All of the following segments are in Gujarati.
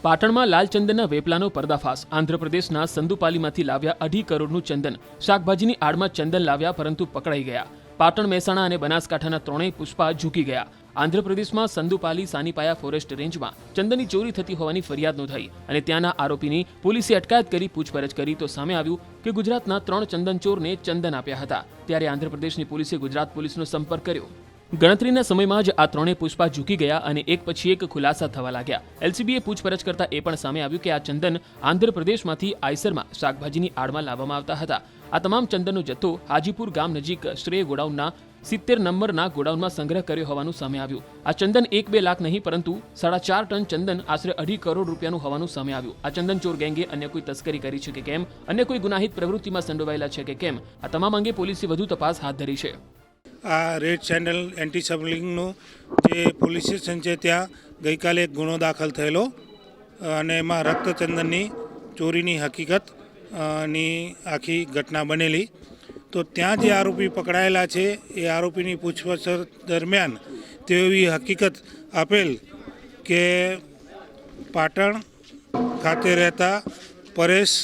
પાટણમાં લાલ ચંદનના વેપલાનો પર્દાફાશ। આંધ્રપ્રદેશના સંદુપાલીમાંથી લાવ્યા 2.5 કરોડનું ચંદન। શાકભાજીની આડમાં ચંદન લાવ્યા પરંતુ પકડાઈ ગયા। પાટણ, મહેસાણા અને બનાસકાંઠાના ત્રણેય પુષ્પા ઝૂકી ગયા। આંધ્રપ્રદેશમાં સંદુપાલી સાનીપાયા ફોરેસ્ટ રેન્જમાં ચંદનની ચોરી થતી હોવાની ફરિયાદ નોંધાઈ અને ત્યાંના આરોપીની પોલીસે અટકાયત કરી પૂછપરછ કરી તો સામે આવ્યું કે ગુજરાતના 3 ચંદનચોરને ચંદન આપ્યા હતા। ત્યારે આંધ્રપ્રદેશની પોલીસે ગુજરાત પોલીસનો સંપર્ક કર્યો। ગણતરીના સમયમાં જ આ ત્રણેય પુષ્પા ઝૂકી ગયા અને એક પછી એક ખુલાસા થવા લાગ્યા। એલસીબીએ પૂછપરછ કરતા એ પણ સામે આવ્યું કે આ ચંદન આંધ્રપ્રદેશમાંથી આઈસરમાં શાકભાજીની આડમાં લાવવામાં આવતા હતા। આ તમામ ચંદનનો જથ્થો હાજીપુર ગામ નજીક શ્રેય ગોડાઉનના 70 નંબરના ગોડાઉનમાં સંગ્રહ કર્યો હોવાનું સામે આવ્યું। આ ચંદન 1-2 લાખ નહીં પરંતુ 4.5 ટન ચંદન આશરે 2.5 કરોડ રૂપિયાનું હોવાનું સામે આવ્યું। આ ચંદનચોર ગેંગે અન્ય કોઈ તસ્કરી કરી છે કે કેમ, અન્ય કોઈ ગુનાહિત પ્રવૃત્તિમાં સંડોવાયેલા છે કે કેમ, આ તમામ અંગે પોલીસે વધુ તપાસ હાથ ધરી છે। આ રેડ ચેનલ એન્ટી સ્મગલિંગનું જે પોલીસ સ્ટેશન છે ત્યાં ગઈકાલે એક ગુનો દાખલ થયેલો અને એમાં રક્તચંદનની ચોરીની હકીકત ની આખી ઘટના બનેલી। તો ત્યાં જે આરોપી પકડાયેલા છે એ આરોપીની પૂછપરછ દરમિયાન તેવી હકીકત આપેલ કે પાટણ ખાતે રહેતા પરેશ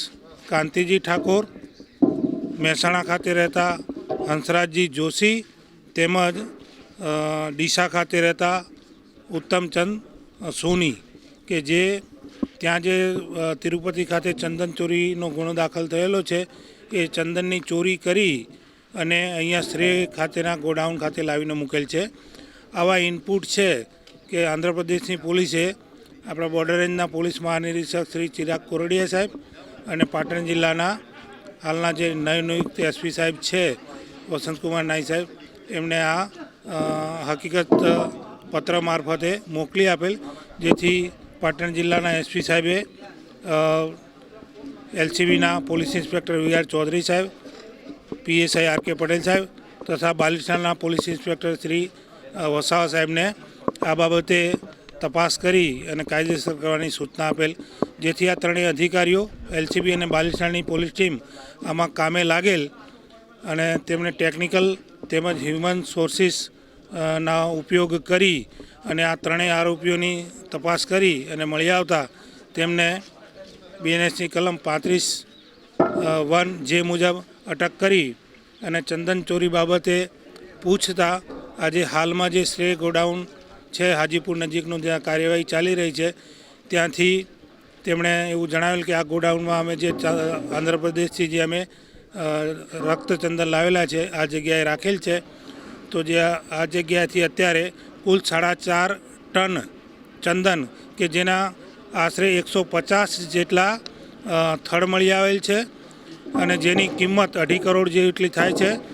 કાંતિજી ઠાકોર, મહેસાણા ખાતે રહેતા હંસરાજજી જોશી તેમજ ડીસા ખાતે રહેતા ઉત્તમચંદ સોની કે જે ત્યાં જે તિરુપતિ ખાતે ચંદન ચોરીનો ગુનો દાખલ થયેલો છે એ ચંદનની ચોરી કરી અને અહીંયા શ્રેય ખાતેના ગોડાઉન ખાતે લાવીને મૂકેલ છે। આવા ઇનપુટ છે કે આંધ્રપ્રદેશની પોલીસે આપણા બોર્ડર રેન્જના પોલીસ મહાનિરીક્ષક શ્રી ચિરાગ કોરડિયા સાહેબ અને પાટણ જિલ્લાના હાલના જે નવનિયુક્ત એસપી સાહેબ છે વસંતકુમાર નાઈ સાહેબ એમણે આ હકીકત પત્ર મારફતે મોકલી આપેલ, જેથી પાટણ જિલ્લાના એસપી સાહેબે એલસીબીના પોલીસ ઇન્સ્પેક્ટર વીઆર ચૌધરી સાહેબ, પીએસઆઈ આર કે પટેલ સાહેબ તથા બાલિસ્ટાના પોલીસ ઇન્સ્પેક્ટર શ્રી વસાવા સાહેબને આ બાબતે તપાસ કરી અને કાયદેસર કરવાની સૂચના આપેલ, જેથી આ ત્રણેય અધિકારીઓ એલસીબી અને બાલિસ્ટાની પોલીસ ટીમ આમાં કામે લાગેલ અને તેમણે ટેકનિકલ તેમજ હ્યુમન સોર્સિસ ના ઉપયોગ કરી અને આ ત્રણેય આરોપીઓની તપાસ કરી અને મળી આવતા તેમને બીએનએસની કલમ 35(1) જે મુજબ અટક કરી અને ચંદન ચોરી બાબતે પૂછતા આજે હાલમાં જે શ્રેય ગોડાઉન છે હાજીપુર નજીકનું જ્યાં કાર્યવાહી ચાલી રહી છે ત્યાંથી તેમણે એવું જણાવેલ કે આ ગોડાઉનમાં અમે જે આંધ્રપ્રદેશથી જે અમે રક્તચંદન લાવેલા છે આ જગ્યાએ રાખેલ છે। તો જે આ જગ્યાએથી અત્યારે કુલ 4.5 ટન ચંદન કે જેના આશરે 150 જેટલા થડ મળી આવેલ છે અને જેની કિંમત 2.5 કરોડ જેટલી થાય છે।